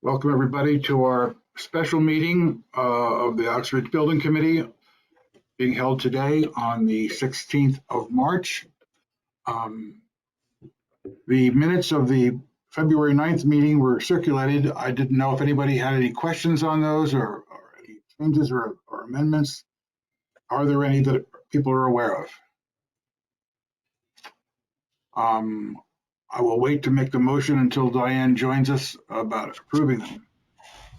Welcome everybody to our special meeting of the Oxford Building Committee being held today on the 16th of March. The minutes of the February 9th meeting were circulated. I didn't know if anybody had any questions on those or any changes or amendments. Are there any that people are aware of? I will wait to make the motion until Diane joins us about approving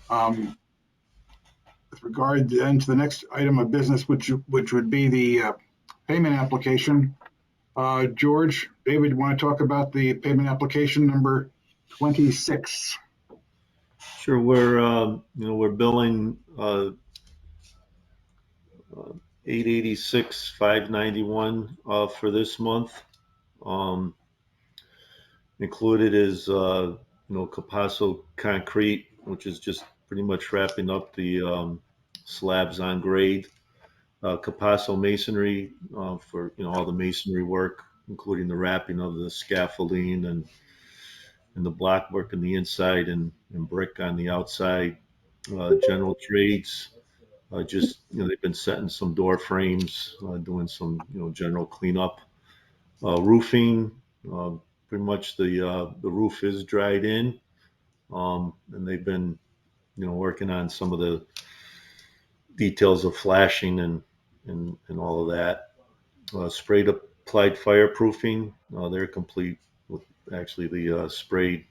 them. With regard then to the next item of business, which would be the payment application. George, David, want to talk about the payment application number 26? Sure. We're billing 886,591 for this month. Included is Capasso Concrete, which is just pretty much wrapping up the slabs on grade. Capasso Masonry for all the masonry work, including the wrapping of the scaffolding and the block work on the inside and brick on the outside. General Trades, they've been setting some door frames, doing some general cleanup. Roofing, pretty much the roof is dried in, and they've been working on some of the details of flashing and all of that. Sprayed applied fireproofing, they're complete with actually the sprayed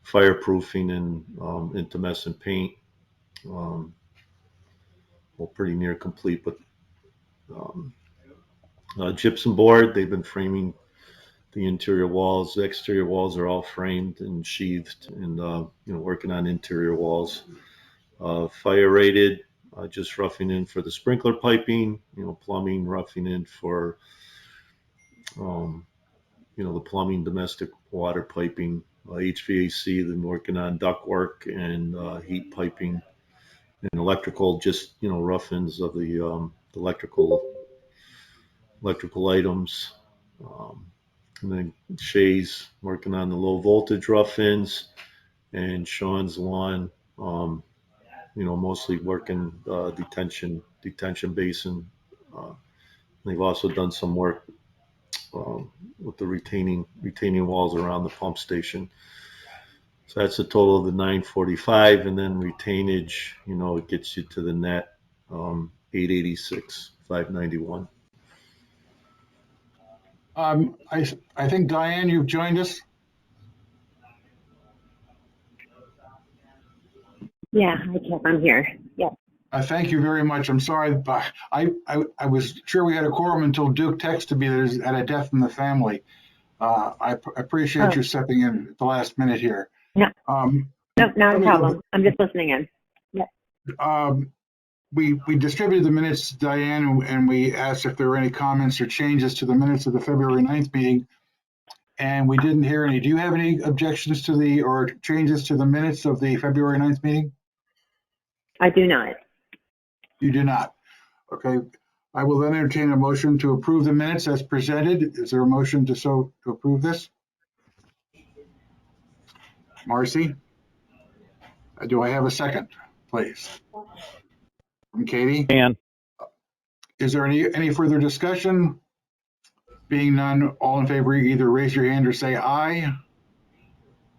fireproofing and intumescent paint. Pretty near complete, but gypsum board, they've been framing the interior walls. The exterior walls are all framed and sheathed, and working on interior walls. Fire rated, just roughing in for the sprinkler piping. Plumbing, roughing in for the plumbing, domestic water piping. HVAC, then working on duct work and heat piping. And electrical, just rough-ins of the electrical items. And then Shay's working on the low voltage rough-ins, and Sean's lawn, mostly working detention basin. They've also done some work with the retaining walls around the pump station. So that's a total of the 945, and then retainage, it gets you to the net 886,591. I think Diane, you've joined us. Yeah, hi Jeff, I'm here. Yep. Thank you very much. I'm sorry, but I was sure we had a quorum until Duke texted me there's at a death in the family. I appreciate you stepping in at the last minute here. No, no, not a problem. I'm just listening in. Yep. We distributed the minutes to Diane, and we asked if there were any comments or changes to the minutes of the February 9th meeting, and we didn't hear any. Do you have any objections to or changes to the minutes of the February 9th meeting? I do not. You do not. Okay. I will then entertain a motion to approve the minutes as presented. Is there a motion to approve this? Marcy? Do I have a second, please? From Katie? And Is there any further discussion? Being none, all in favor, either raise your hand or say aye.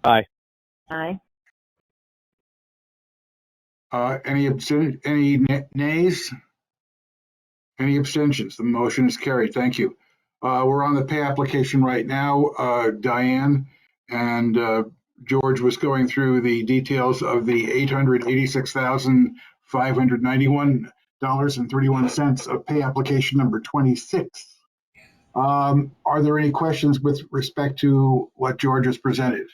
aye. Aye. Any nays? Any abstentions? The motion is carried. Thank you. We're on the pay application right now, Diane, and George was going through the details of the $886,591.31 of pay application number 26. Are there any questions with respect to what George has presented?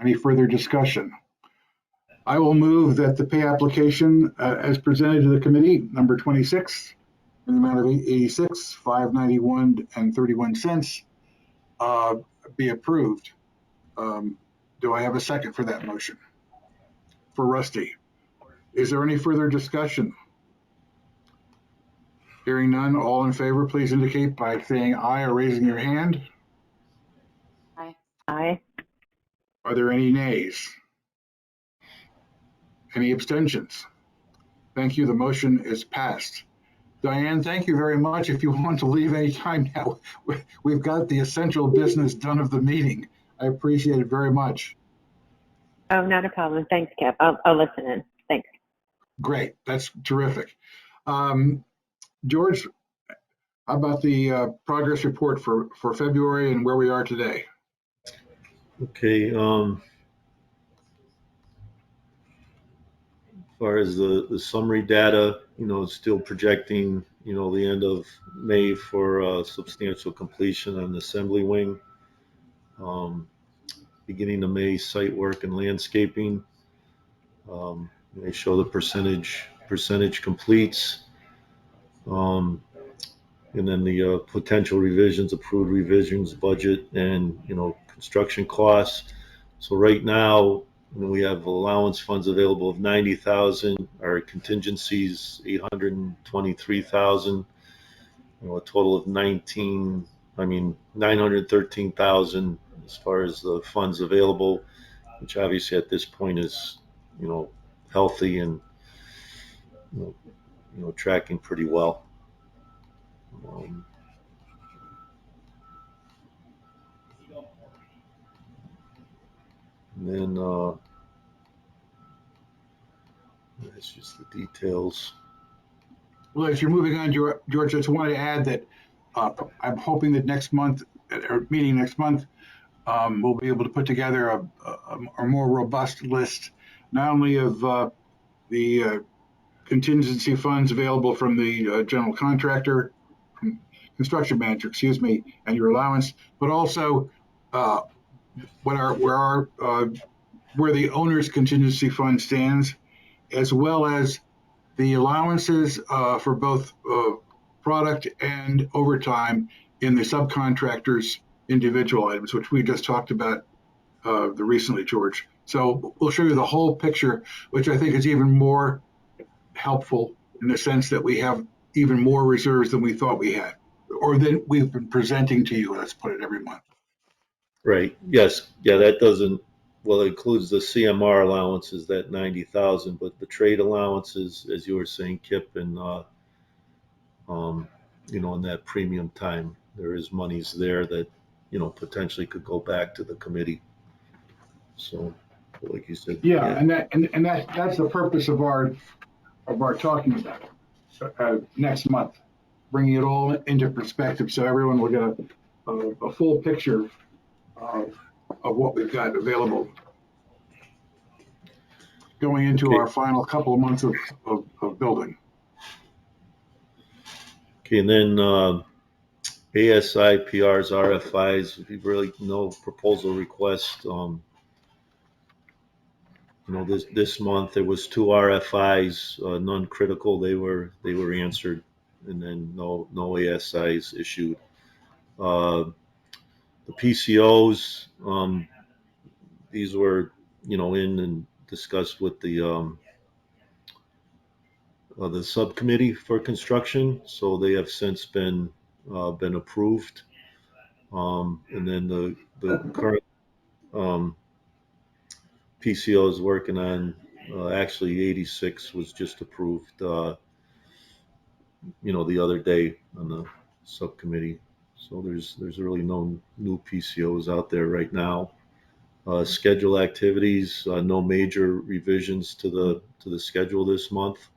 Any further discussion? I will move that the pay application as presented to the committee, number 26, in the amount of $886,591.31 be approved. Do I have a second for that motion? For Rusty. Is there any further discussion? Hearing none, all in favor, please indicate by saying aye or raising your hand. Aye. Aye. Are there any nays? Any abstentions? Thank you. The motion is passed. Diane, thank you very much. If you want to leave any time now, we've got the essential business done of the meeting. I appreciate it very much. Oh, not a problem. Thanks, Kip. I'll listen in. Thanks. Great. That's terrific. George, how about the progress report for February and where we are today? Okay. As far as the summary data, it's still projecting, the end of May for substantial completion on the assembly wing. Beginning of May, site work and landscaping. They show the percentage completes. And then the potential revisions, approved revisions, budget, and construction costs. So right now, we have allowance funds available of 90,000. Our contingencies 823,000. A total of 913,000 as far as the funds available, which obviously at this point is healthy and tracking pretty well. And then that's just the details. Well, as you're moving on, George, I just wanted to add that I'm hoping that next month, at our meeting next month, we'll be able to put together a more robust list, not only of the contingency funds available from the general contractor, construction manager, excuse me, and your allowance, but also where the owner's contingency fund stands, as well as the allowances for both product and overtime in the subcontractors' individual items, which we just talked about recently, George. So we'll show you the whole picture, which I think is even more helpful in the sense that we have even more reserves than we thought we had, or than we've been presenting to you, let's put it, every month. Right. Yes. Yeah, that doesn't, well, it includes the CMR allowances, that 90,000, but the trade allowances, as you were saying, Kip, and, in that premium time, there is monies there that, potentially could go back to the committee. So, like you said. Yeah. and that's the purpose of our talking about it next month, bringing it all into perspective so everyone will get a full picture of what we've got available going into our final couple of months of building. Okay, and then ASI, PRs, RFIs, we really no proposal request. This month there was 2 RFIs, none critical. They were answered, and then no ASIs issued. The PCOs, these were in and discussed with the subcommittee for construction, so they have since been approved. And then the current PCO is working on actually 86 was just approved the other day on the subcommittee. So there's really no new PCOs out there right now. Schedule activities, no major revisions to the schedule this month,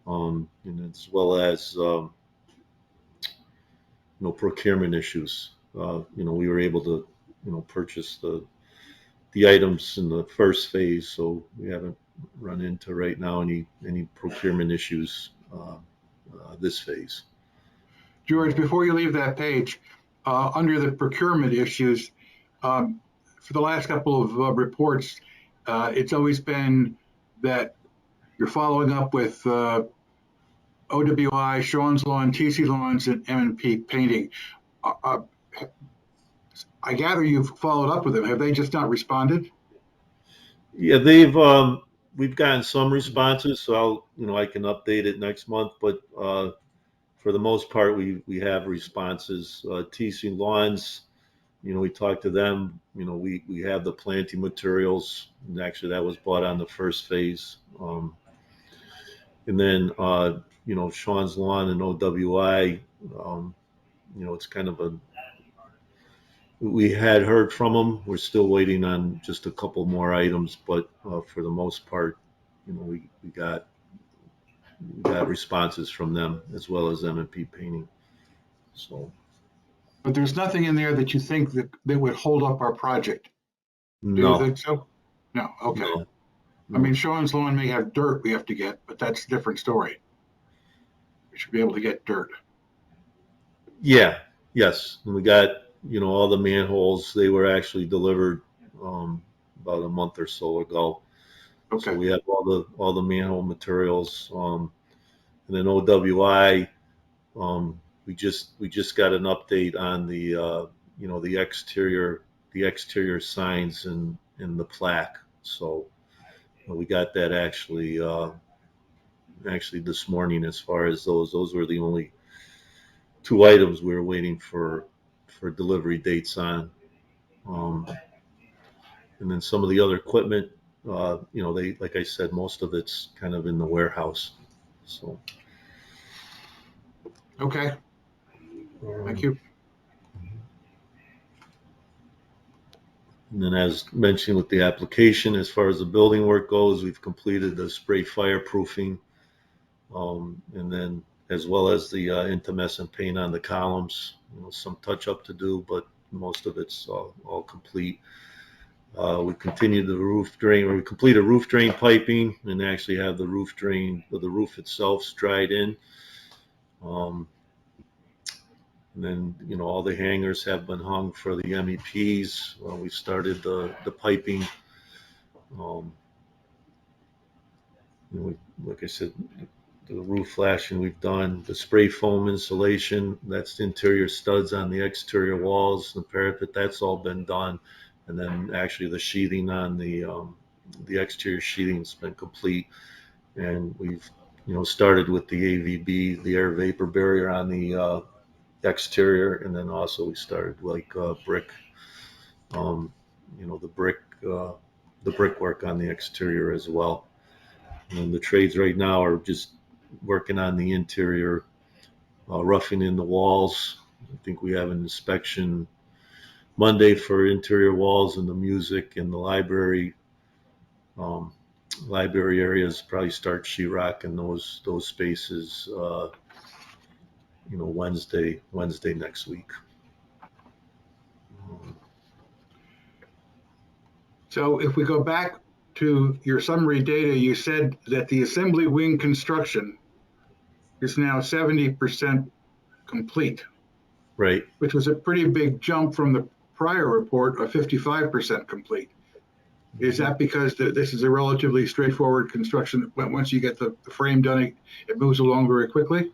and as well as procurement issues. We were able to purchase the items in the first phase, so we haven't run into right now any procurement issues this phase. George, before you leave that page, under the procurement issues, for the last couple of reports, it's always been that you're following up with OWI, Sean's Lawn, TC Lawns, and M&P Painting. I gather you've followed up with them. Have they just not responded? Yeah, we've gotten some responses, so I can update it next month, but for the most part, we have responses. TC Lawns, we talked to them. We have the planting materials, and actually that was bought on the first phase. And then, Sean's Lawn and OWI, it's kind of we had heard from them. We're still waiting on just a couple more items, but for the most part, we got responses from them as well as M&P Painting. So. But there's nothing in there that you think that would hold up our project. Do No. you think so? No. Okay. No. I mean, Sean's Lawn may have dirt we have to get, but that's a different story. We should be able to get dirt. Yeah. Yes. And we got, all the manholes. They were actually delivered about a month or so ago. Okay. So we have all the manhole materials. And then OWI, we just got an update on the the exterior signs and the plaque. So we got that actually this morning. As far as those were the only two items we were waiting for delivery dates on. And then some of the other equipment, they, like I said, most of it's kind of in the warehouse. So. Okay. Thank you. And then, as mentioned with the application, as far as the building work goes, we've completed the spray fireproofing, and then as well as the intumescent paint on the columns. Some touch up to do, but most of it's all complete. We continued the roof drain, or we completed roof drain piping, and actually have the roof drain, or the roof itself, dried in. And then, all the hangers have been hung for the MEPs. We started the piping. Like I said, the roof flashing we've done. The spray foam insulation, that's the interior studs on the exterior walls, the parapet, that's all been done. And then actually the sheathing on the exterior sheathing's been complete. And we've, started with the AVB, the air vapor barrier on the exterior, and then also we started like brick, the brickwork on the exterior as well. And the trades right now are just working on the interior, roughing in the walls. I think we have an inspection Monday for interior walls and the music and the library. Library areas probably start sheetrock in those spaces. Wednesday next week. So if we go back to your summary data, you said that the assembly wing construction is now 70% complete. Right. Which was a pretty big jump from the prior report of 55% complete. Is that because this is a relatively straightforward construction? Once you get the frame done, it moves along very quickly?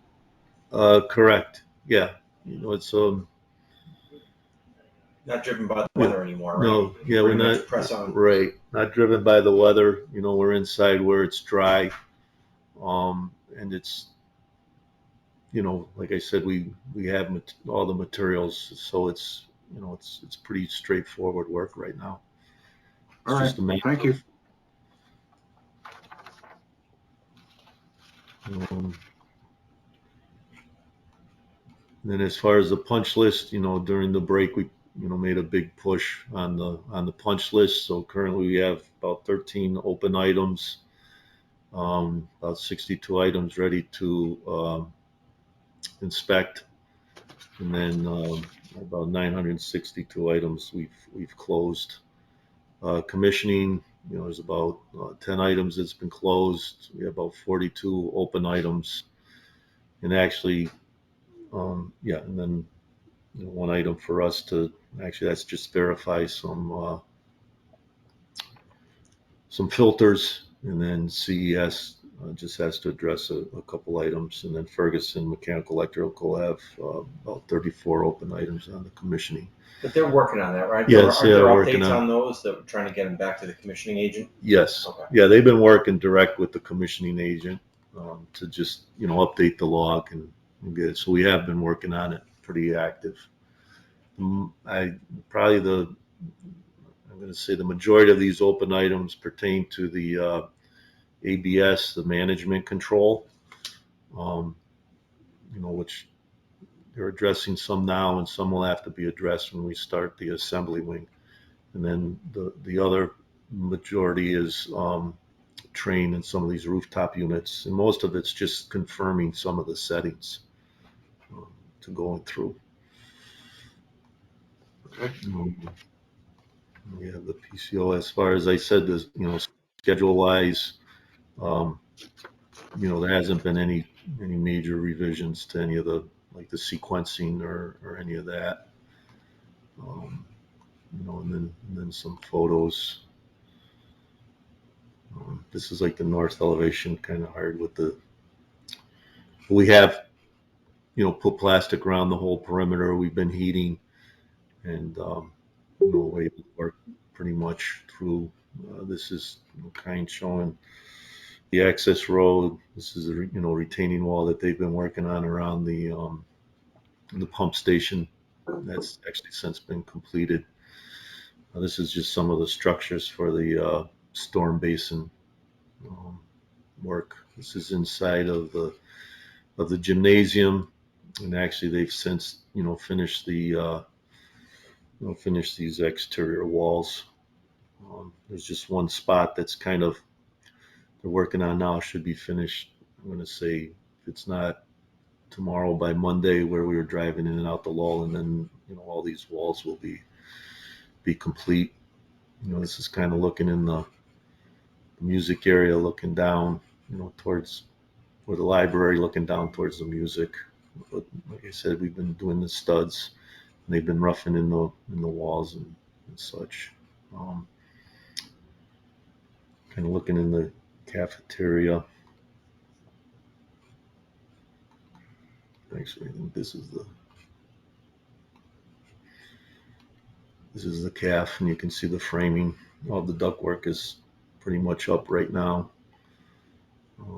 Correct. Yeah. It's not driven by the weather anymore, right? No, yeah, we're not press on. Right. Not driven by the weather. We're inside where it's dry, and it's, like I said, we have all the materials, so it's it's pretty straightforward work right now. It's all right. Thank you. And then as far as the punch list, during the break we made a big push on the punch list. So currently we have about 13 open items, about 62 items ready to inspect, and then about 962 items we've closed. Commissioning, there's about 10 items that's been closed. We have about 42 open items, and actually, and then one item for us to actually, that's just verify some filters, and then CES just has to address a couple items, and then Ferguson Mechanical Electrical have about 34 open items on the commissioning. But they're working on that, right? Yes, are there working updates on those that we're trying to get them back to the commissioning agent? Yes. Okay. Yeah, they've been working direct with the commissioning agent to just update the log and get it. So we have been working on it, pretty active. I'm going to say the majority of these open items pertain to the ABS, the management control, which they're addressing some now, and some will have to be addressed when we start the assembly wing. And then the other majority is train in some of these rooftop units, and most of it's just confirming some of the settings to going through. Okay. We have the PCO. As far as I said, this, schedule wise, there hasn't been any major revisions to any of the sequencing or any of that. And then some photos. This is like the north elevation, kind of hard with we have, put plastic around the whole perimeter. We've been heating and, we work pretty much through. This is kind of showing the access road. This is a retaining wall that they've been working on around the pump station. That's actually since been completed. This is just some of the structures for the storm basin work. This is inside of the gymnasium, and actually they've since finished finish these exterior walls. There's just one spot that's kind of they're working on now, should be finished. I'm going to say if it's not tomorrow, by Monday, where we were driving in and out the lull, and then all these walls will be complete. This is kind of looking in the music area, looking down, towards where the library, looking down towards the music. But like I said, we've been doing the studs, and they've been roughing in the walls and such. Kind of looking in the cafeteria. Actually, I think this is the calf, and you can see the framing. All the ductwork is pretty much up right now.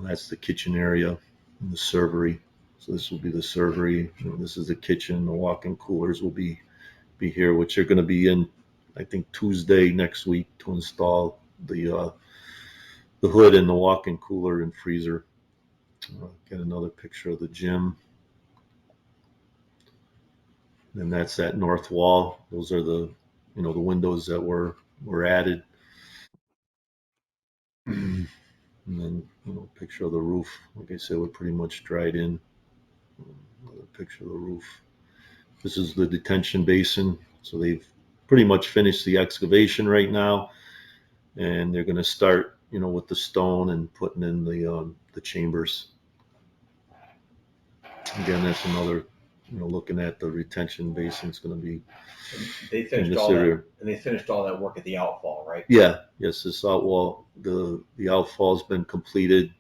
That's the kitchen area and the servery. So this will be the servery. This is the kitchen. The walk-in coolers will be here, which are going to be in, I think, Tuesday next week to install the hood and the walk-in cooler and freezer. Get another picture of the gym. And that's that north wall. Those are the windows that were added. And then picture of the roof. Like I said, we're pretty much dried in. Another picture of the roof. This is the detention basin. So they've pretty much finished the excavation right now, and they're going to start with the stone and putting in the chambers. Again, that's another looking at the retention basin. It's going to be They finished all that, and they finished all that work at the outfall, right? Yeah, yes, this outwall, the outfall's been completed.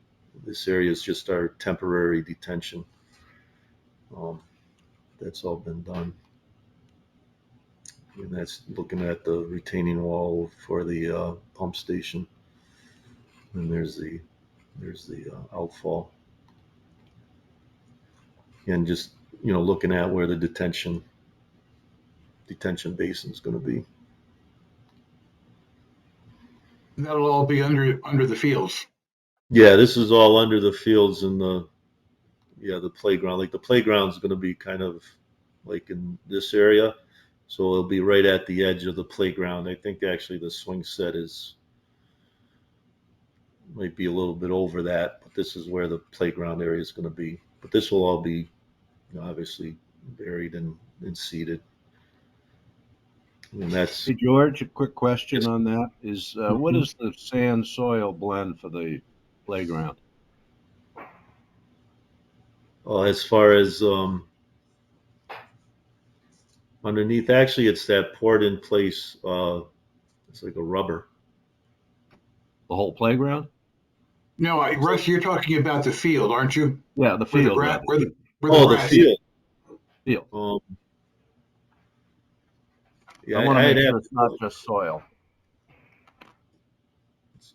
This area is just our temporary detention. That's all been done. And that's looking at the retaining wall for the pump station. And there's the outfall. And just looking at where the detention basin is going to be. That'll all be under the fields. Yeah, this is all under the fields and the playground. Like the playground's going to be kind of like in this area, so it'll be right at the edge of the playground. I think actually the swing set might be a little bit over that, but this is where the playground area is going to be. But this will all be obviously buried and seeded. And that's. Hey, George, a quick question on that is, what is the sand soil blend for the playground? As far as underneath, actually, it's that poured in place. It's like a rubber. The whole playground? No, Russ, you're talking about the field, aren't you? Yeah, the field. Where the The field. Field. Yeah, I want to make sure it's not just soil.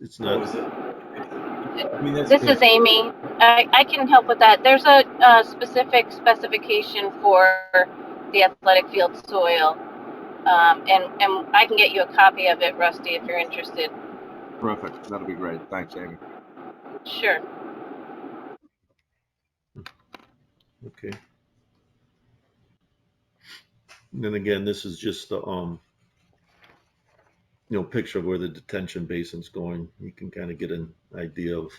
It's not. This is Amy. I can help with that. There's a specific specification for the athletic field soil. And I can get you a copy of it, Rusty, if you're interested. Perfect. That'll be great. Thanks, Amy. Sure. Okay. And then again, this is just the picture of where the detention basin's going. You can kind of get an idea of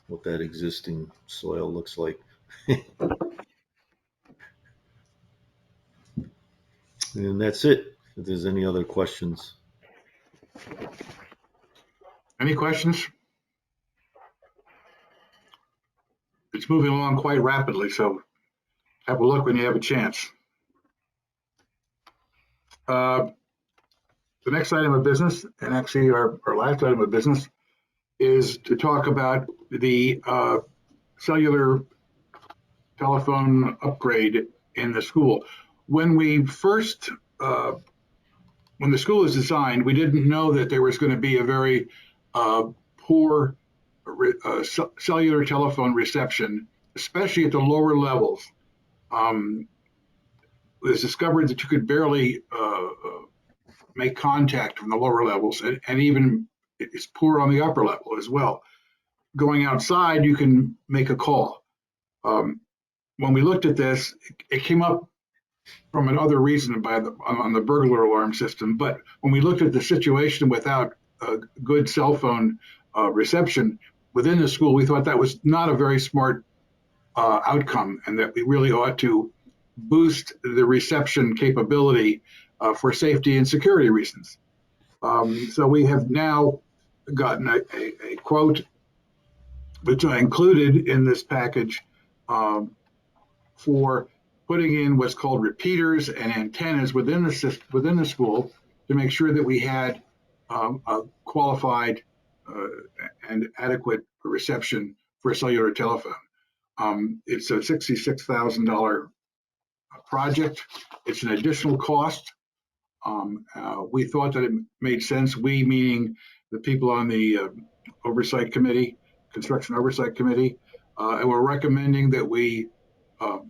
what that existing soil looks like. And that's it. If there's any other questions. Any questions? It's moving along quite rapidly, so have a look when you have a chance. The next item of business, and actually our last item of business, is to talk about the cellular telephone upgrade in the school. When we first, when the school was designed, we didn't know that there was going to be a very poor cellular telephone reception, especially at the lower levels. It was discovered that you could barely make contact from the lower levels, and even it's poor on the upper level as well. Going outside, you can make a call. When we looked at this, it came up from another reason on the burglar alarm system. But when we looked at the situation without a good cell phone reception within the school, we thought that was not a very smart outcome, and that we really ought to boost the reception capability for safety and security reasons. So we have now gotten a quote, which I included in this package, for putting in what's called repeaters and antennas within the school to make sure that we had a qualified and adequate reception for a cellular telephone. It's a $66,000 project. It's an additional cost. We thought that it made sense, we meaning the people on the oversight committee, construction oversight committee, and we're recommending that we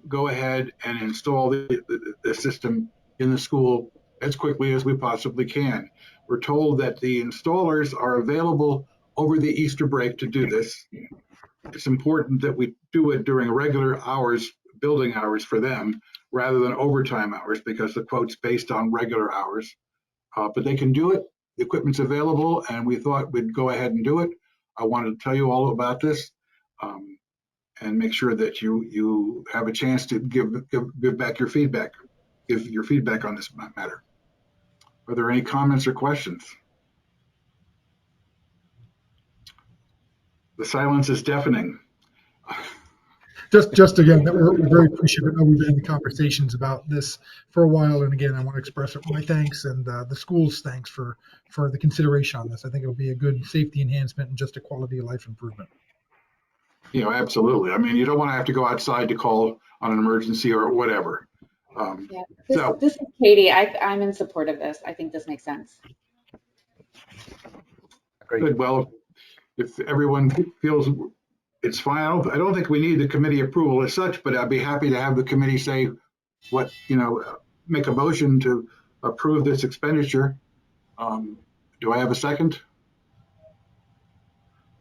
go ahead and install the system in the school as quickly as we possibly can. We're told that the installers are available over the Easter break to do this. It's important that we do it during regular hours, building hours for them, rather than overtime hours, because the quote's based on regular hours. But they can do it. The equipment's available, and we thought we'd go ahead and do it. I wanted to tell you all about this. And make sure that you have a chance to give back your feedback, give your feedback on this matter. Are there any comments or questions? The silence is deafening. Just again, that we're very appreciative. I know we've been in conversations about this for a while, and again, I want to express my thanks and the school's thanks for the consideration on this. I think it'll be a good safety enhancement and just a quality of life improvement. Absolutely. I mean, you don't want to have to go outside to call on an emergency or whatever. This is Katie. I'm in support of this. I think this makes sense. Good. Well, if everyone feels it's fine, I don't think we need the committee approval as such, but I'd be happy to have the committee say what, make a motion to approve this expenditure. Do I have a second?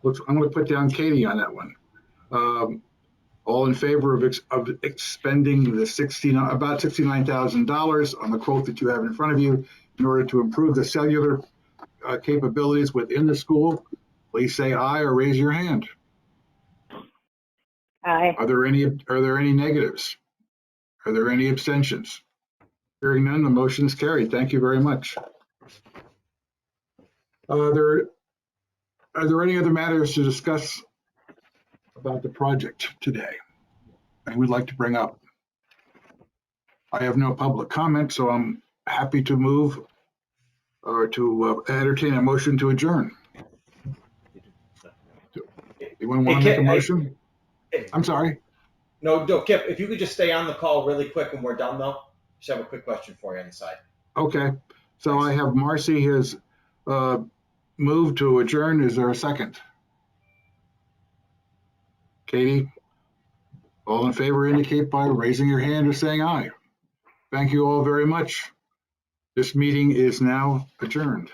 I'm going to put down Katie on that one. All in favor of expending the about $69,000 on the quote that you have in front of you in order to improve the cellular capabilities within the school, please say aye or raise your hand. Aye. Are there any negatives? Are there any abstentions? Hearing none, the motion is carried. Thank you very much. Are there any other matters to discuss about the project today and we'd like to bring up? I have no public comment, so I'm happy to move or to entertain a motion to adjourn. Anyone want to make a motion? I'm sorry. No, Kip, if you could just stay on the call really quick when we're done, though. Just have a quick question for you on the side. Okay. So I have Marcy has moved to adjourn. Is there a second? Katie, all in favor indicate by raising your hand or saying aye. Thank you all very much. This meeting is now adjourned.